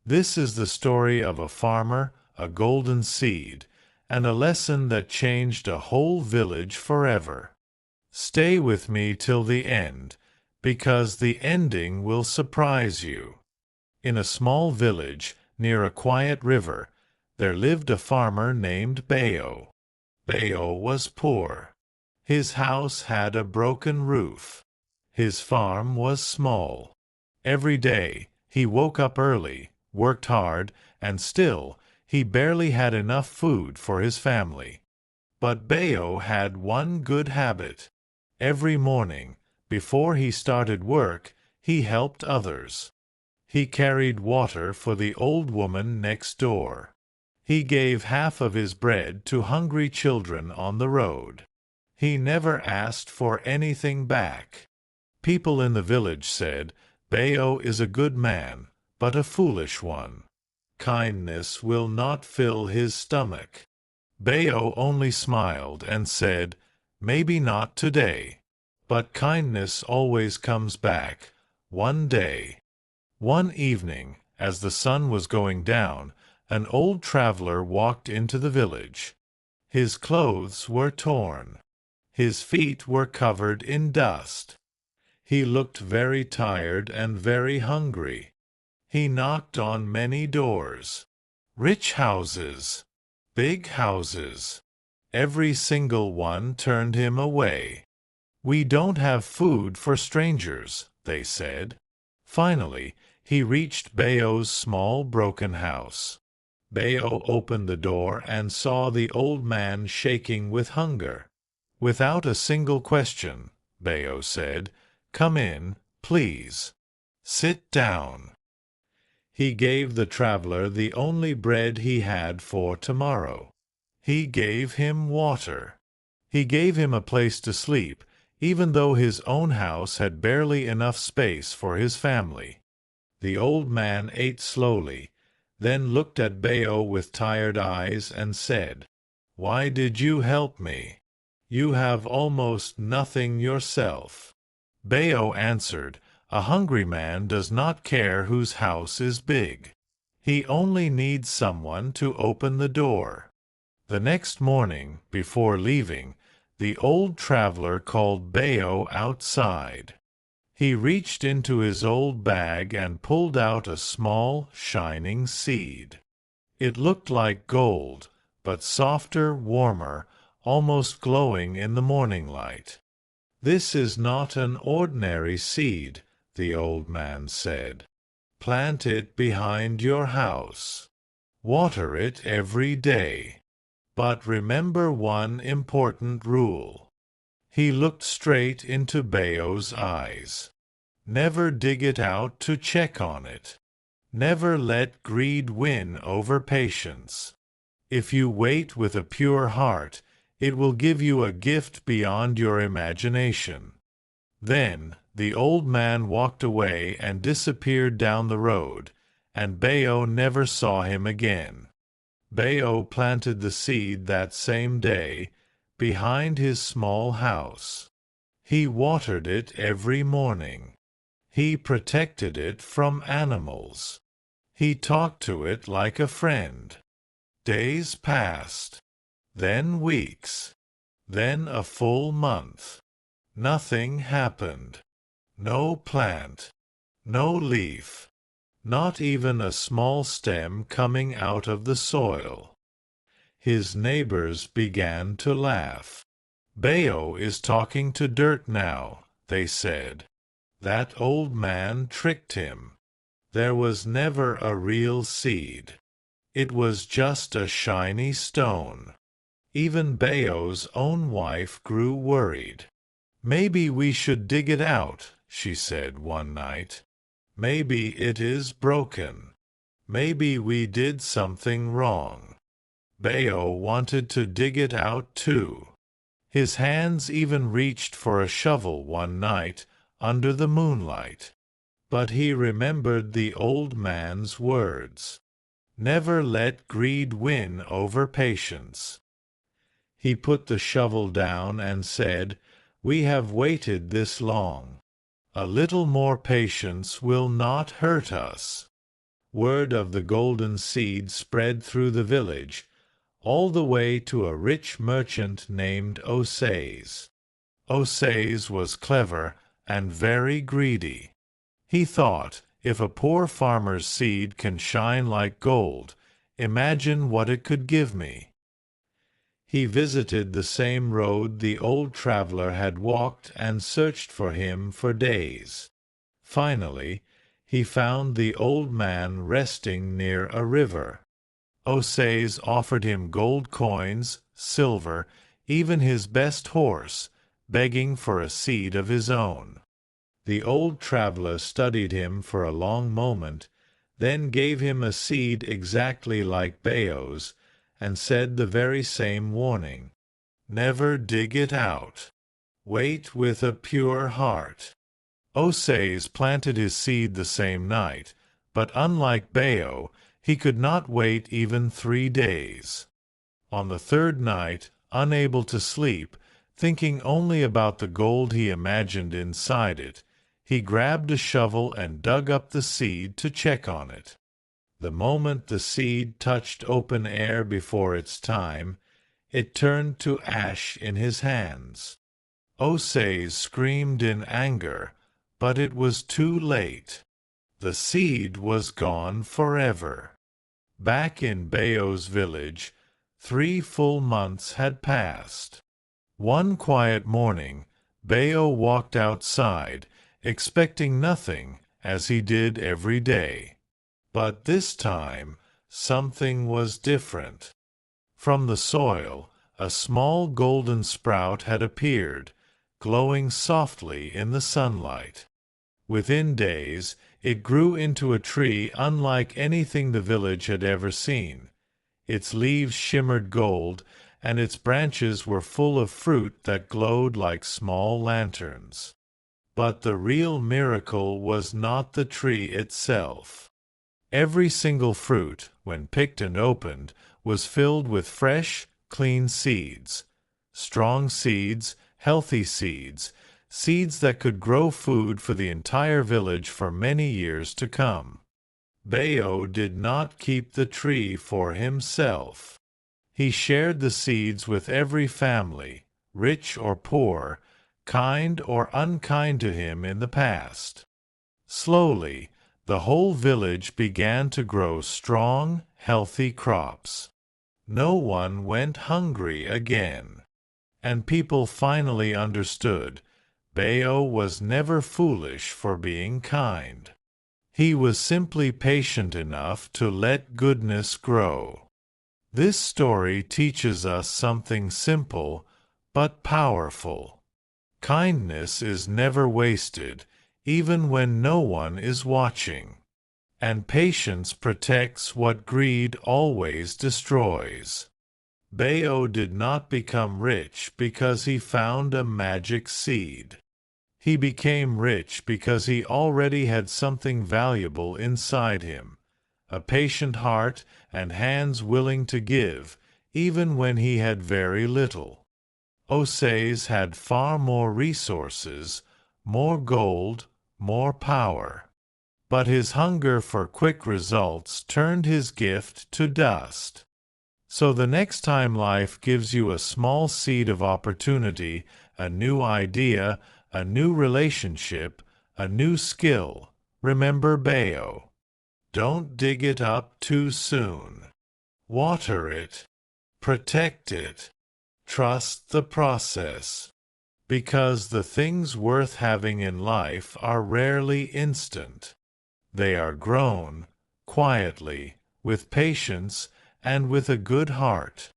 This is the story of a farmer, a golden seed, and a lesson that changed a whole village forever. Stay with me till the end, because the ending will surprise you. In a small village, near a quiet river, there lived a farmer named Bayo. Bayo was poor. His house had a broken roof. His farm was small. Every day, he woke up early, worked hard, and still, he barely had enough food for his family. But Bayo had one good habit. Every morning, before he started work, he helped others. He carried water for the old woman next door. He gave half of his bread to hungry children on the road. He never asked for anything back. People in the village said, "Bayo is a good man, but a foolish one. Kindness will not fill his stomach." Bayo only smiled and said, "Maybe not today, but kindness always comes back, one day." One evening, as the sun was going down, an old traveler walked into the village. His clothes were torn. His feet were covered in dust. He looked very tired and very hungry. He knocked on many doors. Rich houses, big houses. Every single one turned him away. "We don't have food for strangers," they said. Finally, he reached Bayo's small broken house. Bayo opened the door and saw the old man shaking with hunger. Without a single question, Bayo said, "Come in, please. Sit down." He gave the traveler the only bread he had for tomorrow. He gave him water. He gave him a place to sleep, even though his own house had barely enough space for his family. The old man ate slowly, then looked at Bayo with tired eyes and said, "Why did you help me? You have almost nothing yourself." Bayo answered, "A hungry man does not care whose house is big. He only needs someone to open the door." The next morning, before leaving, the old traveler called Bayo outside. He reached into his old bag and pulled out a small, shining seed. It looked like gold, but softer, warmer, almost glowing in the morning light. "This is not an ordinary seed," the old man said. "Plant it behind your house. Water it every day. But remember one important rule." He looked straight into Bayo's eyes. "Never dig it out to check on it. Never let greed win over patience. If you wait with a pure heart, it will give you a gift beyond your imagination." Then the old man walked away and disappeared down the road, and Bayo never saw him again. Bayo planted the seed that same day, behind his small house. He watered it every morning. He protected it from animals. He talked to it like a friend. Days passed, then weeks, then a full month. Nothing happened. No plant, no leaf, not even a small stem coming out of the soil. His neighbors began to laugh. "Bayo is talking to dirt now," they said. "That old man tricked him. There was never a real seed. It was just a shiny stone." Even Bayo's own wife grew worried. "Maybe we should dig it out," she said one night. "Maybe it is broken. Maybe we did something wrong." Bayo wanted to dig it out too. His hands even reached for a shovel one night under the moonlight. But he remembered the old man's words. Never let greed win over patience. He put the shovel down and said, "We have waited this long. A little more patience will not hurt us." word of the golden seed spread through the village, all the way to a rich merchant named Osais. Osais was clever and very greedy. He thought, if a poor farmer's seed can shine like gold, imagine what it could give me. He visited the same road the old traveler had walked and searched for him for days. Finally, he found the old man resting near a river. Osais offered him gold coins, silver, even his best horse, begging for a seed of his own. The old traveler studied him for a long moment, then gave him a seed exactly like Bao's, and said the very same warning: "Never dig it out. Wait with a pure heart." Osais planted his seed the same night, but unlike Bao, he could not wait even 3 days. On the third night, unable to sleep, thinking only about the gold he imagined inside it, he grabbed a shovel and dug up the seed to check on it. The moment the seed touched open air before its time, it turned to ash in his hands. Osais screamed in anger, but it was too late. The seed was gone forever. Back in Bao's village, 3 full months had passed. One quiet morning, Bao walked outside, expecting nothing, as he did every day. But this time, something was different. From the soil, a small golden sprout had appeared, glowing softly in the sunlight. Within days, it grew into a tree unlike anything the village had ever seen. Its leaves shimmered gold, and its branches were full of fruit that glowed like small lanterns. But the real miracle was not the tree itself. Every single fruit, when picked and opened, was filled with fresh, clean seeds. Strong seeds, healthy seeds, seeds that could grow food for the entire village for many years to come. Bao did not keep the tree for himself. He shared the seeds with every family, rich or poor, kind or unkind to him in the past. Slowly, the whole village began to grow strong, healthy crops. No one went hungry again. And people finally understood Bao was never foolish for being kind. He was simply patient enough to let goodness grow. This story teaches us something simple but powerful. Kindness is never wasted, even when no one is watching. And patience protects what greed always destroys. Bao did not become rich because he found a magic seed. He became rich because he already had something valuable inside him, a patient heart and hands willing to give, even when he had very little. Osais had far more resources, more gold, more power. But his hunger for quick results turned his gift to dust. So the next time life gives you a small seed of opportunity, a new idea, a new relationship, a new skill, remember Bao. Don't dig it up too soon. Water it. Protect it. Trust the process. Because the things worth having in life are rarely instant. They are grown, quietly, with patience, and with a good heart.